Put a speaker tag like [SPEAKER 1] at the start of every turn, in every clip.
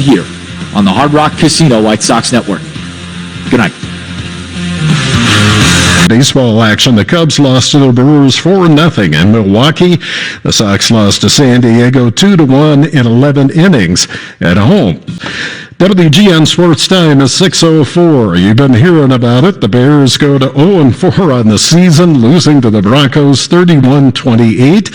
[SPEAKER 1] here on the Hard Rock Casino White Sox Network. Good night.
[SPEAKER 2] Baseball action. The Cubs lost to the Brewers 4-0 in Milwaukee. The Sox lost to San Diego 2-1 in 11 innings at home. WGN Sports Time is 6:04. You've been hearing about it. The Bears go to 0-4 on the season, losing to the Broncos 31-28.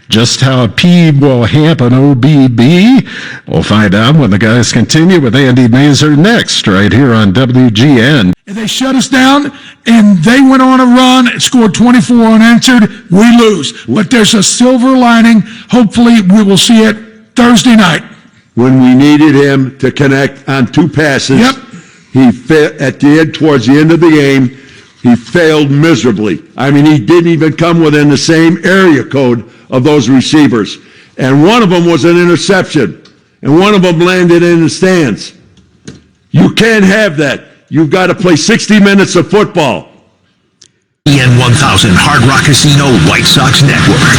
[SPEAKER 2] Just how peeved will Hamp O'B be? We'll find out when the guys continue with Andy Masur next, right here on WGN.
[SPEAKER 3] They shut us down, and they went on a run, scored 24 unanswered. We lose. But there's a silver lining. Hopefully, we will see it Thursday night.
[SPEAKER 4] When we needed him to connect on two passes, he towards the end of the game, he failed miserably. I mean, he didn't even come within the same area code of those receivers. And one of them was an interception, and one of them landed in the stands. You can't have that. You've got to play 60 minutes of football.
[SPEAKER 5] EN 1000 Hard Rock Casino White Sox Network.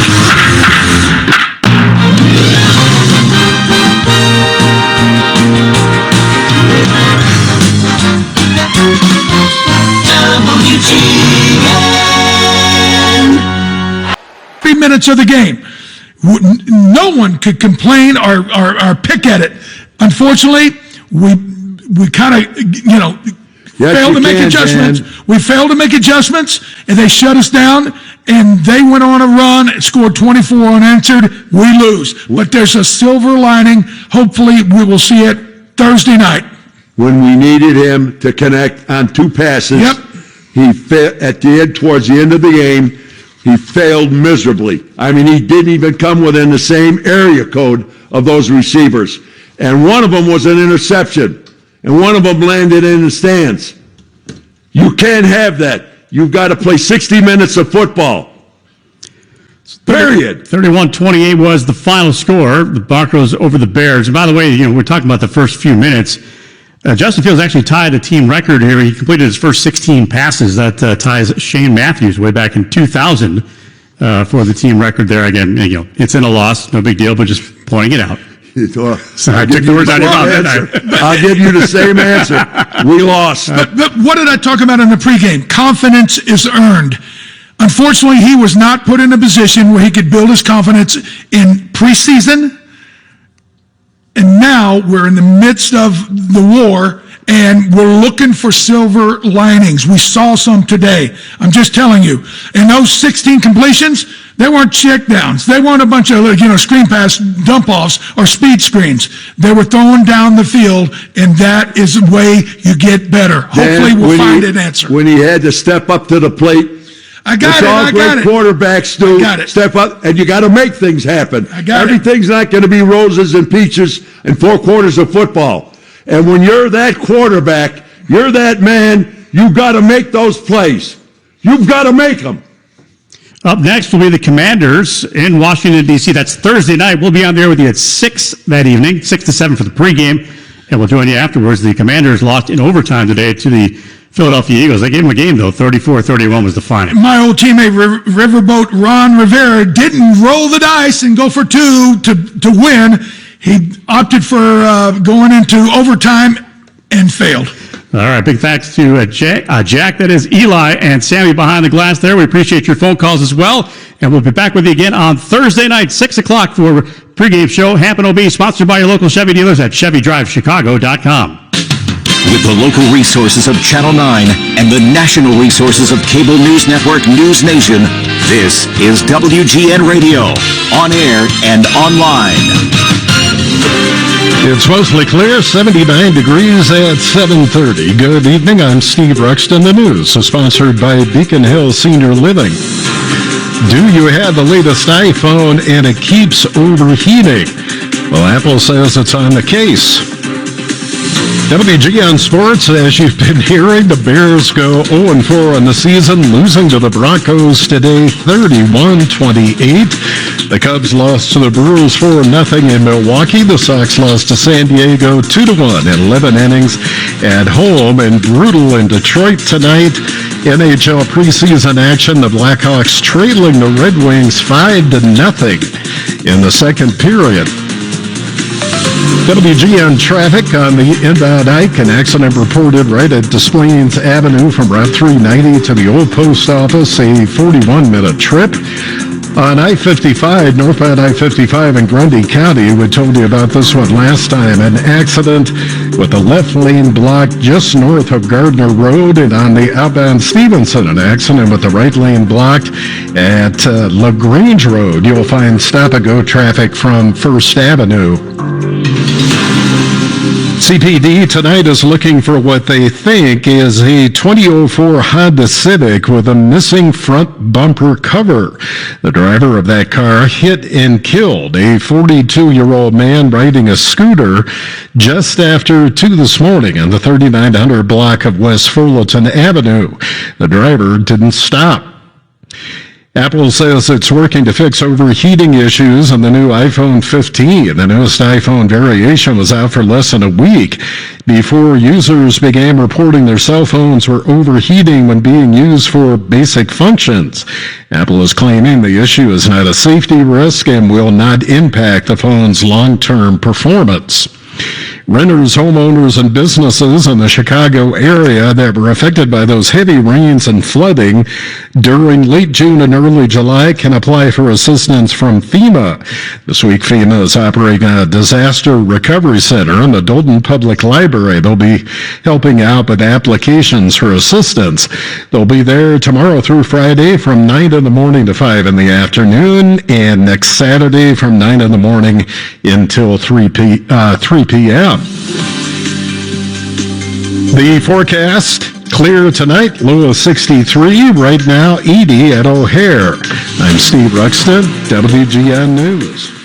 [SPEAKER 3] WGN. 3 minutes of the game. No one could complain or pick at it. Unfortunately, we kind of, failed to make adjustments. Dan. We failed to make adjustments, and they shut us down, and they went on a run, scored 24 unanswered. We lose. But there's a silver lining. Hopefully, we will see it Thursday night.
[SPEAKER 4] When we needed him to connect on two passes, he towards the end of the game, he failed miserably. I mean, he didn't even come within the same area code of those receivers. And one of them was an interception, and one of them landed in the stands. You can't have that. You've got to play 60 minutes of football. Period.
[SPEAKER 6] 31-28 was the final score. The Broncos over the Bears. And by the way, we're talking about the first few minutes. Justin Fields actually tied a team record here. He completed his first 16 passes. That ties Shane Matthews way back in 2000 for the team record there. Again, it's in a loss, no big deal, but just pointing it out.
[SPEAKER 4] So I took the words out of your mouth. I'll give you the same answer. We lost.
[SPEAKER 3] But what did I talk about in the pregame? Confidence is earned. Unfortunately, he was not put in a position where he could build his confidence in preseason. And now we're in the midst of the war, and we're looking for silver linings. We saw some today. I'm just telling you. And those 16 completions, they weren't check downs. They weren't a bunch of screen pass dump offs or speed screens. They were throwing down the field, and that is the way you get better. Hopefully we'll find an answer.
[SPEAKER 4] When he had to step up to the plate,
[SPEAKER 3] I got it.
[SPEAKER 4] Quarterbacks do. Step up, and you got to make things happen. Everything's not going to be roses and peaches in 4 quarters of football. And when you're that quarterback, you're that man, you've got to make those plays. You've got to make them.
[SPEAKER 6] Up next will be the Commanders in Washington, D.C. That's Thursday night. We'll be on there with you at 6 that evening, 6 to 7 for the pregame. And we'll join you afterwards. The Commanders lost in overtime today to the Philadelphia Eagles. They gave them a game, though. 34-31 was the final.
[SPEAKER 3] My old teammate, Riverboat Ron Rivera, didn't roll the dice and go for 2 to win. He opted for going into overtime and failed.
[SPEAKER 6] All right, big thanks to Jack, that is Eli, and Sammy behind the glass there. We appreciate your phone calls as well. And we'll be back with you again on Thursday night, 6 o'clock for pregame show. Hamp O'B, sponsored by your local Chevy dealers at ChevyDriveChicago.com.
[SPEAKER 5] With the local resources of Channel 9 and the national resources of cable news network News Nation, this is WGN Radio, on air and online.
[SPEAKER 2] It's mostly clear, 79 degrees at 7:30. Good evening, I'm Steve Ruxton. The news is sponsored by Beacon Hill Senior Living. Do you have the latest iPhone and it keeps overheating? Well, Apple says it's on the case. WGN Sports, as you've been hearing, the Bears go 0-4 on the season, losing to the Broncos today, 31-28. The Cubs lost to the Brewers 4-0 in Milwaukee. The Sox lost to San Diego 2-1 in 11 innings at home, and brutal in Detroit tonight. NHL preseason action, the Blackhawks trailing the Red Wings 5-0 in the second period. WGN traffic on the inbound Ike. An accident reported right at Des Plaines Avenue from Route 390 to the old post office, a 41-minute trip. On I-55, northbound I-55 in Grundy County, we told you about this one last time. An accident with the left lane blocked just north of Gardner Road, and on the outbound Stevenson, an accident with the right lane blocked at LaGrange Road. You'll find stop-and-go traffic from First Avenue. CPD tonight is looking for what they think is a 2004 Honda Civic with a missing front bumper cover. The driver of that car hit and killed a 42-year-old man riding a scooter just after 2 this morning on the 3900 block of West Fullerton Avenue. The driver didn't stop. Apple says it's working to fix overheating issues on the new iPhone 15. The newest iPhone variation was out for less than a week before users began reporting their cell phones were overheating when being used for basic functions. Apple is claiming the issue is not a safety risk and will not impact the phone's long-term performance. Renters, homeowners, and businesses in the Chicago area that were affected by those heavy rains and flooding during late June and early July can apply for assistance from FEMA. This week, FEMA is operating a disaster recovery center in the Dolton Public Library. They'll be helping out with applications for assistance. They'll be there tomorrow through Friday from 9 in the morning to 5 in the afternoon, and next Saturday from 9 in the morning until 3 p.m. The forecast, clear tonight, low of 63, right now 80 at O'Hare. I'm Steve Ruxton, WGN News.